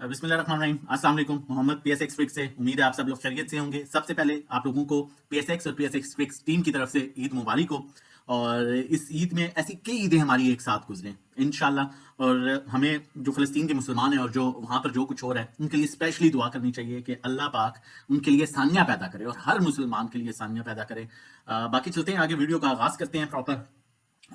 बिस्मिल्लाहिर्रहमानिर्रहीम। अस्सलाम वालेकुम। मोहम्मद पीएसएक्स ट्रिक्स से उम्मीद है आप सब लोग खैरियत से होंगे। सबसे पहले आप लोगों को पीएसएक्स और पीएसएक्स ट्रिक्स टीम की तरफ से ईद मुबारक हो और इस ईद में ऐसी कई ईदें हमारी एक साथ गुजरें इंशाल्लाह। और हमें जो फ़लस्तीन के मुसलमान हैं और जो वहाँ पर जो कुछ हो रहा है उनके लिए स्पेशली दुआ करनी चाहिए कि अल्लाह पाक उनके लिए सानिया पैदा करे और हर मुसलमान के लिए सानिया पैदा करे। बाकी चलते हैं आगे, वीडियो का आगाज़ करते हैं प्रॉपर।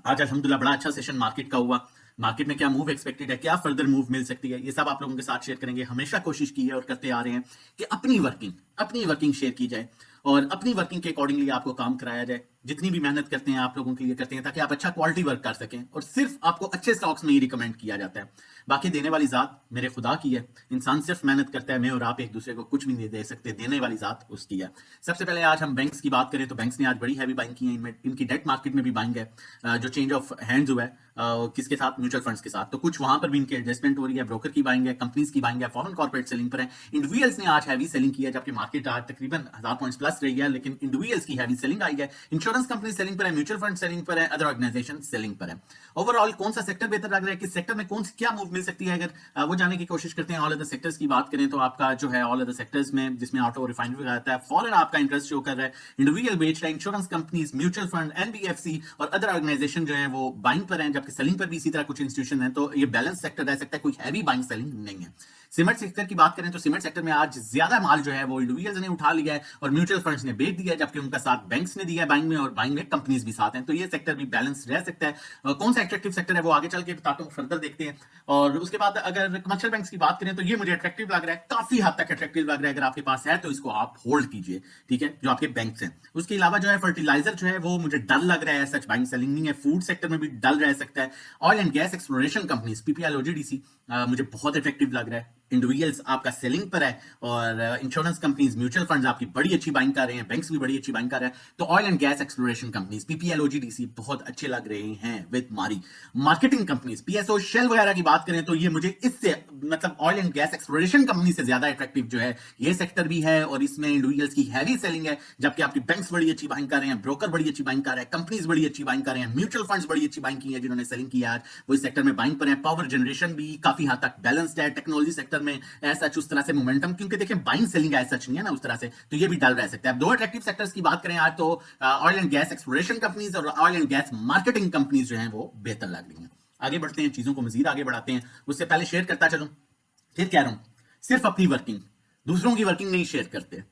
आज अल्हम्दुलिल्लाह बड़ा अच्छा सेशन मार्केट का हुआ। मार्केट में क्या मूव एक्सपेक्टेड है, क्या फर्दर मूव मिल सकती है, ये सब आप लोगों के साथ शेयर करेंगे। हमेशा कोशिश की है और करते आ रहे हैं कि अपनी वर्किंग शेयर की जाए और अपनी वर्किंग के अकॉर्डिंगली आपको काम कराया जाए। जितनी भी मेहनत करते हैं आप लोगों के लिए करते हैं ताकि आप अच्छा क्वालिटी वर्क कर सकें और सिर्फ आपको अच्छे स्टॉक्स में ही रिकमेंड किया जाता है। बाकी देने वाली जात मेरे खुदा की है। इंसान सिर्फ मेहनत करता है, मैं और आप एक दूसरे को कुछ भी नहीं दे सकते, देने वाली जात उसकी है। सबसे पहले आज हम बैंक्स की बात करें तो बैंक्स ने आज बड़ी हैवी बाइंग की है। इनमें इनकी डेट मार्केट में भी बाइंग है। जो चेंज ऑफ हैंड्स हुआ है किसके साथ, म्यूचुअल फंड्स के साथ, तो कुछ वहां पर भी इनकी एडजस्टमेंट हो रही है। ब्रोकर की बाइंग है, कंपनीज की बाइंग है, फॉरेन कॉर्पोरेट सेलिंग पर है। इंडिविजुअल्स ने आज हैवी सेलिंग की है जबकि मार्केट आज तकरीबन 1000 पॉइंट्स प्लस रही है, लेकिन इंडिविजुअल्स की हैवी सेलिंग आई है। इंश्योरेंस कंपनी सेलिंग पर है, म्यूचुअल फंड सेलिंग पर है, अदर ऑर्गेनाइजेशन सेलिंग पर है। ओवरऑल कौन सा सेक्टर बेहतर लग रहा है, किस सेक्टर में कौन सी क्या मूव मिल सकती है, अगर वो जानने की कोशिश करते हैं। ऑल अदर सेक्टर्स की बात करें तो आपका जो है ऑल अदर सेक्टर्स में जिसमें ऑटो रिफाइनरी आता है, फॉरेन आपका इंटरेस्ट शो कर रहा है, इंडिविजुअल बेच रहा है, insurance companies, mutual fund, NBFC और अदर ऑर्गेनाइजेशन जो है वो बाइंग पर हैं, जबकि सेलिंग पर भी इसी तरह कुछ इंस्टीट्यूशन है। तो ये बैलेंस सेक्टर रह सकता है, कोई हैवी बाइंग सेलिंग नहीं है। सीमेंट सेक्टर की बात करें तो सीमेंट सेक्टर में आज ज्यादा माल जो है वो इंडिविजुअल्स ने उठा लिया है और म्यूचुअल फंड्स ने बेच दिया है, जबकि उनका साथ बैंक्स ने दिया है बाइंग में और बाइंग में कंपनीज भी साथ हैं। तो ये सेक्टर भी बैलेंस रह सकता है। कौन सा अट्रैक्टिव सेक्टर है वो आगे चल के बताता हूं, फर्दर देखते हैं। और उसके बाद अगर कमर्शियल बैंक्स की बात करें तो ये मुझे अट्रैक्टिव लग रहा है, काफी हद तक अट्रैक्टिव लग रहा है। अगर आपके पास है तो इसको आप होल्ड कीजिए, ठीक है, जो आपके बैंक्स हैं। उसके अलावा जो है फर्टिलाइजर जो है वो मुझे डल लग रहा है, सच बाइंग सेलिंग नहीं है। फूड सेक्टर में भी डल रह सकता है। Oil and gas exploration companies PPL OGDC मुझे बहुत इफेक्टिव लग रहा है। इंडिविजुअल्स आपका सेलिंग पर है और इंश्योरेंस कंपनीज, म्यूचुअल फंड्स आपकी बड़ी अच्छी बाइंग कर रहे हैं, बैंक्स भी बड़ी अच्छी बाइंग कर रहे हैं। तो oil and gas exploration companies PPL OGDC बहुत अच्छे लग रहे हैं विद मारी। मार्केटिंग कंपनीज पीएसओ शेल वगैरह की बात करें तो ये मुझे इससे मतलब oil and gas exploration company से ज्यादा अट्रैक्टिव जो है ये सेक्टर भी है और इसमें इंडिविजुअल्स की हैवी सेलिंग है, जबकि आपकी बैंक्स बड़ी अच्छी बाइंग कर रहे हैं, ब्रोकर बड़ी अच्छी बाइंग कर रहे हैं, कंपनीज बड़ी अच्छी बाइंग कर रहे हैं, म्यूचुअल फंड्स बड़ी अच्छी बाइंग की है जिन्होंने सेलिंग किया आज वो इस सेक्टर में बाइंग पर है। पावर जनरेशन भी काफी हद तक बैलेंस्ड है। टेक्नोलॉजी सेक्टर में ऐसा उस तरह से मोमेंटम, क्योंकि देखिए बाइंग सेलिंग ऐसा सच नहीं है ना उस तरह से, तो ये भी डल रह सकता है। अब दो अट्रैक्टिव सेक्टर्स की बात करें आज तो oil and gas exploration companies और oil and gas marketing companies जो हैं वो बेहतर लग रही हैं। आगे बढ़ते हैं, चीजों को मजीद आगे बढ़ाते हैं। उससे पहले शेयर करता चलूं, फिर कह रहा हूं सिर्फ अपनी वर्किंग, दूसरों की वर्किंग नहीं शेयर करते।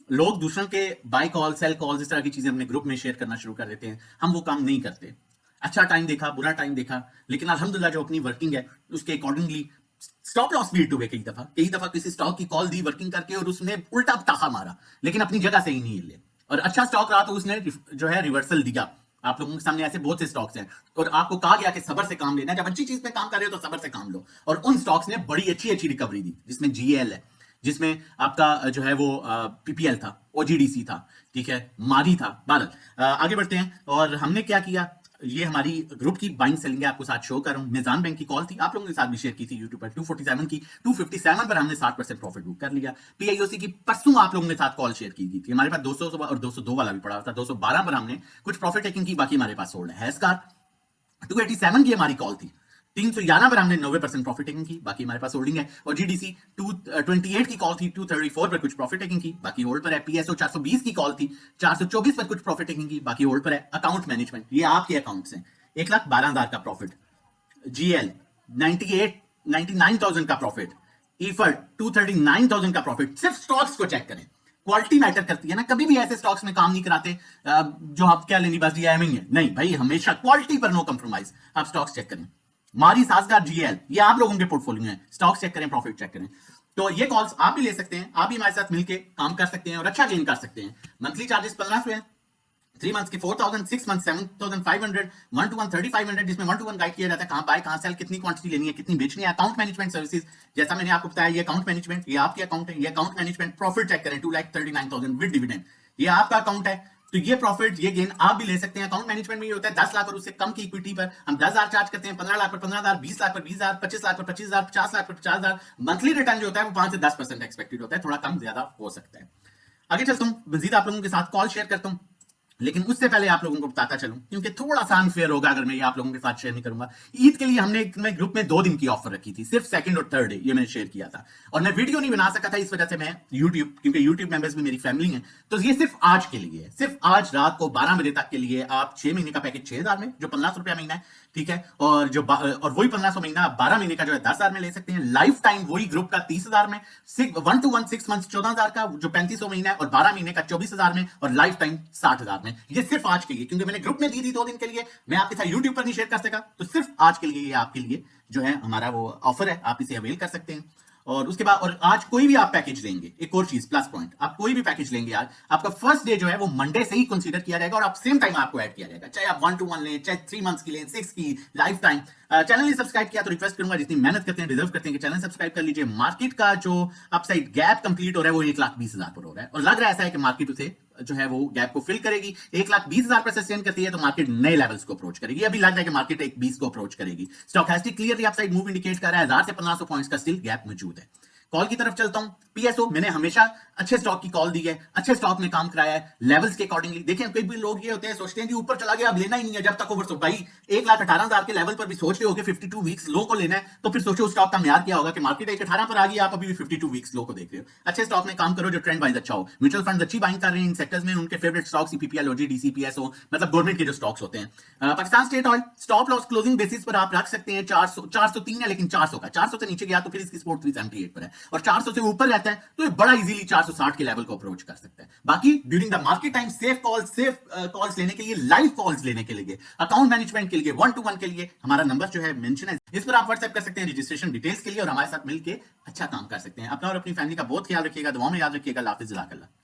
लोग दूसरों के बाय कॉल, सेल कॉल, इस तरह की चीजें अपने ग्रुप में शेयर करना शुरू कर देते हैं। हम वो काम नहीं करते। अच्छा टाइम देखा, बुरा टाइम देखा, लेकिन अल्हम्दुलिल्लाह जो अपनी वर्किंग है उसके अकॉर्डिंगली स्टॉप लॉस भी हिट हुए। कई दफा किसी स्टॉक की कॉल दी वर्किंग करके और उसने उल्टा पटाखा मारा, लेकिन अपनी जगह से ही नहीं हिले और अच्छा स्टॉक रहा तो उसने जो है रिवर्सल दिया। आप लोगों के सामने ऐसे बहुत से स्टॉक्स हैं और आपको कहा गया कि सब्र से काम लेना है। जब अच्छी चीज पे काम कर रहे हो तो सब्र से काम लो, और उन स्टॉक्स ने बड़ी अच्छी अच्छी रिकवरी दी, जिसमें जीएल है, जिसमें आपका जो है वो पीपीएल था, ओजीडीसी था, ठीक है, मारी था। बहरहाल आगे बढ़ते हैं। और हमने क्या किया, ये हमारी ग्रुप की बाइंग सेलिंग है, आपको साथ शो कर रहा हूं। मिजान बैंक की कॉल थी, आप लोगों के साथ भी शेयर की थी यूट्यूब पर, 247 की, 257 पर हमने 60% प्रॉफिट बुक कर लिया। पीआईओसी की परसों आप लोगों के साथ कॉल शेयर की थी, हमारे पास 200 और 202 वाला भी पड़ा था। 212 पर हमने कुछ प्रॉफिट टेकिंग की, बाकी हमारे पास होल्ड है। हैस्कार 287 की हमारी कॉल थी, 311 पर हमने 90% प्रॉफिट टेकिंग की, बाकी हमारे पास होल्डिंग है। और जीडीसी 228 की कॉल थी, 234 पर कुछ प्रॉफिट टेकिंग की, बाकी होल्ड पर है। पीएसओ 420 की कॉल थी, 424 पर कुछ प्रॉफिट टेकिंग की, बाकी होल्ड पर है। अकाउंट मैनेजमेंट, ये आपके अकाउंट्स हैं, 1,12,000 का प्रॉफिट। जीएल 99,000 का प्रॉफिट। ईफर 239,000 का प्रॉफिट। सिर्फ स्टॉक्स को चेक करें, क्वालिटी मैटर करती है ना। कभी भी ऐसे स्टॉक्स में काम नहीं कराते जो आप क्या लेनी बस डीआईएमिंग है, नहीं भाई, हमेशा क्वालिटी पर नो कंप्रोमाइज। आप स्टॉक्स चेक करें, मारी, साजगार, जीएल, ये आप लोगों के पोर्टफोलियो में है। स्टॉक्स चेक करें, प्रॉफिट चेक करें। तो ये कॉल्स आप भी ले सकते हैं, आप भी हमारे साथ मिलकर काम कर सकते हैं और अच्छा गेन कर सकते हैं। मंथली चार्जेस 1500 है, 3 मंथ्स के 4,000, 6 मंथ 7,500, 1 to 1 3,500, जिसमें 1 to 1 गाइड किया जाता है, कहां बाय, कहां सेल, कितनी क्वांटिटी लेनी है, कितनी बेचनी है। अकाउंट मैनेजमेंट सर्विसेज, जैसा मैंने आपको बताया, ये अकाउंट मैनेजमेंट, ये आपके अकाउंट है, ये अकाउंट मैनेजमेंट। प्रॉफिट चेक करें, 2,39,000 विद डिविडेंड, ये आपका अकाउंट है। तो ये प्रॉफिट, ये गेन आप भी ले सकते हैं। अकाउंट मैनेजमेंट में ये होता है 10 लाख और उससे कम की इक्विटी पर हम 10,000 चार्ज करते हैं, 15 लाख पर 15,000, 20 लाख पर 20,000, 25 लाख पर 25,000, 50 लाख पर 50,000। मंथली रिटर्न जो होता है वो 5 से 10% एक्सपेक्टेड होता है, थोड़ा कम ज्यादा हो सकता है। आगे चलता हूं, मजीद आप लोगों के साथ कॉल शेयर करता हूं। लेकिन उससे पहले आप लोगों को बताता चलूं, क्योंकि थोड़ा सा अनफेयर होगा अगर मैं ये आप लोगों के साथ शेयर नहीं करूंगा। ईद के लिए हमने मैं ग्रुप में 2 दिन की ऑफर रखी थी, सिर्फ सेकंड और थर्ड डे ये मैंने शेयर किया था, और मैं वीडियो नहीं बना सका था इस वजह से मैं यूट्यूब, क्योंकि यूट्यूब मेंबर्स भी मेरी फैमिली है, तो ये सिर्फ आज के लिए है, सिर्फ आज रात को 12 बजे तक के लिए। आप 6 महीने का पैकेज 6000 में, जो 1500 रुपया महीना है, ठीक है, और और वही 1500 महीना 12 महीने का जो है 10,000 में ले सकते हैं। लाइफ टाइम वही ग्रुप का 30,000 में, 1 to 1 6 मंथ्स 14,000 का, जो 3500 महीना है, और 12 महीने का 24,000 में, और लाइफ टाइम 60,000 में। ये सिर्फ आज के लिए, क्योंकि मैंने ग्रुप में दी थी 2 दिन के लिए, मैं आपके साथ यूट्यूब पर नहीं शेयर कर सका, तो सिर्फ आज के लिए ये आपके लिए जो है हमारा वो ऑफर है, आप इसे अवेल कर सकते हैं। और उसके बाद, और आज कोई भी आप पैकेज लेंगे, एक और चीज प्लस पॉइंट, आप कोई भी पैकेज लेंगे आज, आपका फर्स्ट डे जो है वो मंडे से ही कंसीडर किया जाएगा, और आप सेम टाइम आपको ऐड किया जाएगा, चाहे आप 1 to 1 लें, चाहे 3 मंथ्स की लें, 6 की, लाइफ टाइम। चैनल नहीं सब्सक्राइब किया तो रिक्वेस्ट करूंगा, जितनी मेहनत करते हैं, डिजर्व करते हैं, कि चैनल सब्सक्राइब कर लीजिए। मार्केट का जो अपसाइड गैप कंप्लीट हो रहा है वो 1,20,000 पर हो रहा है, और लग रहा है ऐसा है कि मार्केट उसे जो है वो गैप को फिल करेगी। 1,20,000 पर सस्टेन करती है तो मार्केट नए लेवल्स को अप्रोच करेगी। अभी लग रहा है कि मार्केट 1,20 को अप्रोच करेगी। स्टॉकैस्टिक क्लियरली अपसाइड मूव इंडिकेट कर रहा है, 1000 से 1500 पॉइंट्स का स्टिल गैप मौजूद है। कॉल की तरफ चलता हूं। पीएसओ मैंने हमेशा अच्छे स्टॉक की कॉल दी है, अच्छे स्टॉक में काम कराया है, लेवल्स के अकॉर्डिंगली। देखें, कोई भी लोग ये होते हैं, सोचते हैं कि ऊपर चला गया अब लेना ही नहीं है जब तक ओवर। भाई 1,18,000 के लेवल पर भी सोच रहे हो कि 52 वीक्स लो को लेना है, तो फिर सोचो उस स्टॉक का म्यार क्या होगा कि मार्केट 1,18 पर आ गई, आप अभी भी 52 वीक्स लो को देख रहे हो। अच्छे स्टॉक में काम करो जो ट्रेंड वाइज अच्छा हो। म्यूचुअल फंड अच्छी बाइंग कर रहे हैं इन सेक्टर्स में, उनके फेवरेट स्टॉक्स सीपीपीएल, ओजी, डीसीपीएसओ, मतलब गवर्नमेंट के जो स्टॉक्स होते हैं। Pakistan state oil stop loss closing basis पर आप रख सकते हैं 403 है, लेकिन 400 का, 400 से नीचे गया तो फिर इसकी सपोर्ट 378 पर है, और 400 से ऊपर रहता है तो ये बड़ा इजीली 460 के लेवल को अप्रोच कर सकता है। बाकी during the market time safe calls लेने के लिए, लाइव कॉल्स लेने के लिए, अकाउंट मैनेजमेंट के लिए, 1 to 1 के लिए हमारा नंबर जो है मेंशन है, इस पर आप व्हाट्सएप कर सकते हैं रजिस्ट्रेशन डिटेल्स के लिए, और हमारे साथ मिलकर अच्छा काम कर सकते हैं। अपना और अपनी फैमिली का बहुत ख्याल रखिएगा, दुआ में याद रखिएगा। हाफिज़, जज़ाकल्लाह।